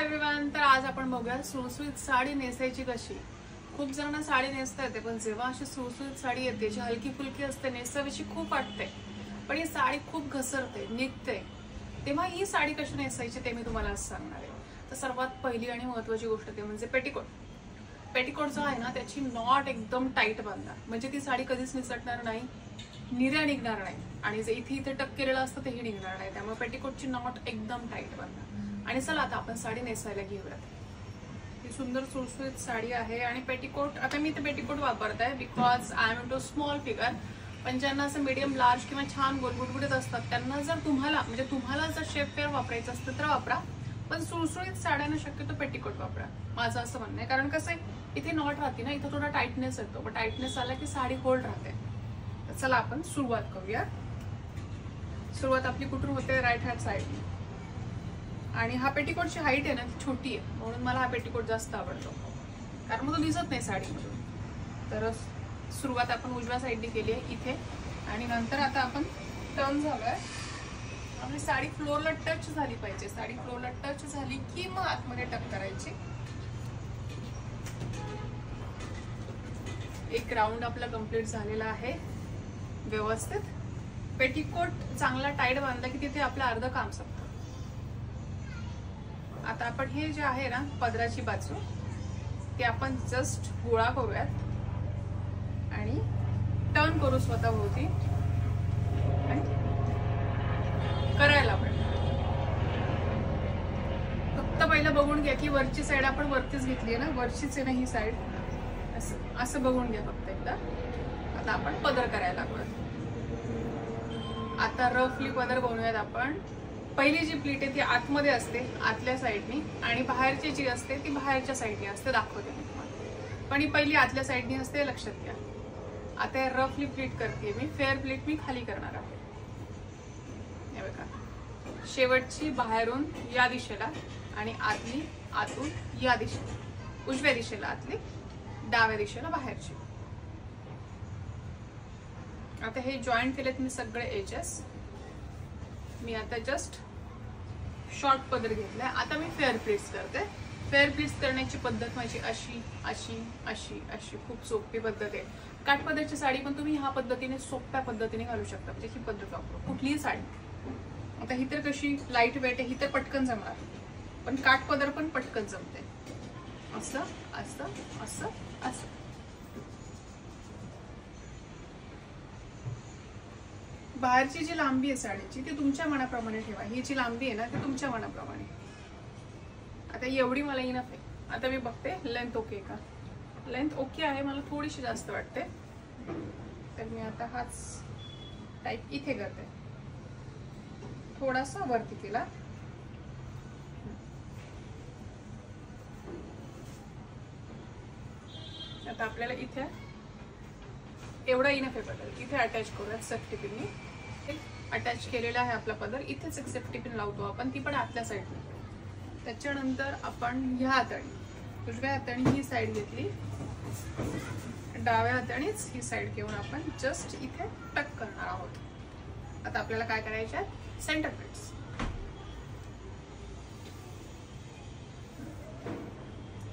Everyone, तर आज आपण बघूया सुळसुळीत साडी नेसायची कशी। खूप जणांना साडी नेसता येते, पण जेव्हा अशी सुळसुळीत साडी येते जी हलकी फुलकी असते, नेसावीशी खूप वाटते, पण ही साडी खूप घसरते, निघते, तेव्हा ही साडी कशी नेसायची ते मी तुम्हाला आज सांगणार आहे। तर सर्वात पहिली आणि महत्त्वाची गोष्ट ते म्हणजे पेटीकोट। पेटीकोट जो आहे ना, त्याची नॉट एकदम टाईट बांधा, म्हणजे ती साडी कधीच निसटणार नाही, निर्या निघणार नाही, आणि जे इथे इथे टक केलेलं असतं तेही निघणार नाही। त्यामुळे पेटीकोटची नॉट एकदम टाईट बांधा। आणि चला आता आपण साडी नेसायला घेऊयात। ही सुंदर सुळसुळीत साडी आहे आणि पेटीकोट, आता मी ते पेटीकोट वापरत आहे because I am into small figure. पण ज्यांना असं मीडियम लार्ज किंवा छान गोलगुटगुटीत असतात त्यांना जर तुम्हाला जर शेप फेअर वापरायचं असतं तर वापरा, पण सुळसुळीत साड्यांना शक्यतो पेटीकोट वापरा, माझं असं म्हणणं आहे। कारण कसं आहे, इथे नॉट राहते ना, इथं थोडा टाईटनेस येतो, पण टाईटनेस आला की साडी होल्ड राहते। तर चला आपण सुरुवात करूया। सुरुवात आपली कुठून होते, राईट हँड साईड। आणि हा पेटीकोटची हाईट आहे ना ती छोटी आहे, म्हणून मला हा पेटीकोट जास्त आवडतो, कारण मग तो दिसत नाही साडीमधून। तर सुरुवात आपण उजव्या साईडने केली आहे इथे, आणि नंतर आता आपण टर्न झालोय। आपली साडी फ्लोअरला टच झाली पाहिजे, साडी फ्लोअरला टच झाली की मग आतमध्ये टक करायची। एक राऊंड आपला कंप्लीट झालेला आहे व्यवस्थित। पेटीकोट चांगला टाईट बांधला की तिथे आपलं अर्ध काम संपतं। आता आपण हे जे आहे ना पदराची बाजू, ते आपण जस्ट गोळा करूयात आणि टर्न करू स्वतःभोवती आणि करायला पण फक्त पहिलं बघून घ्या की वरची साईड आपण वरतीच घेतली आहे ना, वरचीच आहे ना ही साईड, असं बघून घ्या फक्त एकदा। आता आपण पदर करायला लागलो। आता रफली पदर बनवूयात आपण। पहिली जी प्लीट आहे ती आतमध्ये असते आतल्या साईडनी, आणि बाहेरची जी असते ती बाहेरच्या साईडनी असते, दाखवते मी तुम्हाला, पण ही पहिली आतल्या साईडनी असते, लक्षात घ्या। आता रफली प्लीट करते मी, फेअर प्लीट मी खाली करणार आहे। हे बघा, शेवटची बाहेरून या दिशेला आणि आतली आतून या दिशेला, उजव्या दिशेला आतली, डाव्या दिशेला बाहेरची। आता हे जॉईंट केलेत मी सगळे एजेस। मी आता जस्ट शॉर्ट पदर घेतलाय। आता मी फेअर प्लीट्स करते। फेअर प्लीट्स करण्याची पद्धत माझी अशी अशी अशी अशी खूप सोपी पद्धत आहे। काठपदरची साडी पण तुम्ही ह्या पद्धतीने सोप्या पद्धतीने घालू शकता, म्हणजे ही पद्धत वापरू कुठलीही साडी। आता ही तर कशी लाईट वेट आहे, ही तर पटकन जमणार, पण काठपदर पण पटकन जमते। असं असं असं असं। बाहेरची जी लांबी आहे साडीची ती तुमच्या मनाप्रमाणे ठेवा, ही जी लांबी आहे ना ती तुमच्या मनाप्रमाणे। आता एवढी मला इनफ आहे। आता मी बघते लेंथ ओके का, लेंथ ओके आहे, मला थोडीशी जास्त वाटते, तर मी आता हाच टाईप इथे करते, थोडासा वरती केला। आता आपल्याला इथे एवढा इनफ आहे पदर, इथे अटॅच करूया सेफ्टी पिननी। अटॅच केलेला आहे आपला पदर, इथेच एक सेफ्टी पिन लावतो आपण, ती पण आतल्या साईडने। त्याच्यानंतर आपण ह्या हाताने, उजव्या हाताने ही साईड घेतली, डाव्या हातानेच ही साईड घेऊन आपण जस्ट इथे टक करणार आहोत। आता आपल्याला काय करायचे आहे, सेंटर प्लीट्स।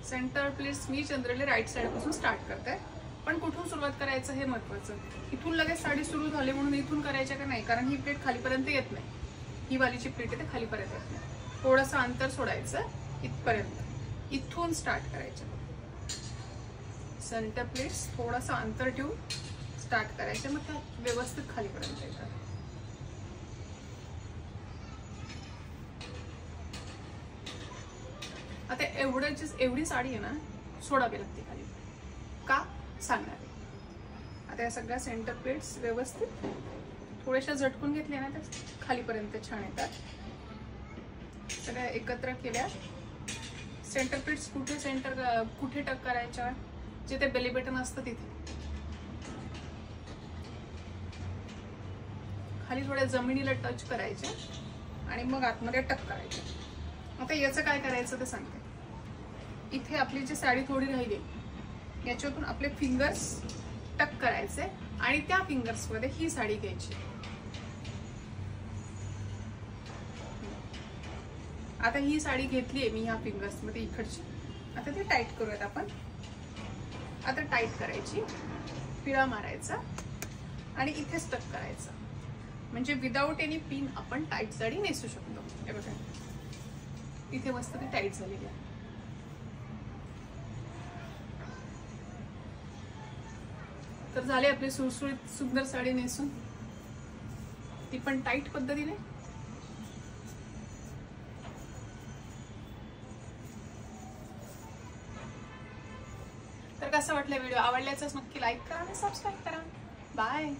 सेंटर प्लीट्स मी जनरली राईट साईड पासून स्टार्ट करते, पण कुठून सुरुवात करायचं हे महत्वाचं। इथून लगेच साडी सुरू झाली म्हणून इथून करायचं का नाही, कारण ही प्लेट खालीपर्यंत येत नाही, ही वालीची प्लेट आहे ते खालीपर्यंत येत नाही। थोडंसं अंतर सोडायचं इथपर्यंत, इथून स्टार्ट करायचं। सेंटर प्लेट्स थोडंसं अंतर ठेवून स्टार्ट करायचं, मग त्या व्यवस्थित खालीपर्यंत येतात। आता एवढी साडी आहे ना सोडावी लागते खाली, का सांगणार आहे। आता या सगळ्या सेंटर प्लेट्स व्यवस्थित थोड्याशा झटकून घेतल्या ना तर खालीपर्यंत छान येतात। सगळ्या एकत्र केल्या। सेंटर प्लेट्स कुठे टक करायच्या, जिथे बेली बटन असतं तिथे, खाली थोड्या जमिनीला टच करायच्या आणि मग आतमध्ये टक करायचं। आता याचं काय करायचं ते सांगते। इथे आपली जी साडी थोडी राहिली याच्यातून आपले फिंगर्स टक करायचे आणि त्या फिंगर्स मध्ये ही साडी घ्यायची। आता ही साडी घेतली आहे मी ह्या फिंगर्स मध्ये इकडची. आता ती टाईट करूयात आपण. आता टाईट करायची, पिळा मारायचा आणि इथे स्टक करायचं. म्हणजे विदाउट एनी पिन आपण टाईट साडी नेसू शकतो. हे बघा इथे मस्त ती टाईट झालेली आहे. तर झाले आपली सुळसुळीत सुंदर साडी नेसून, ती पण टाईट पद्धतीने. तर कसं वाटलं व्हिडिओ? आवडल्याच नक्की लाईक करा आणि सबस्क्राईब करा. बाय.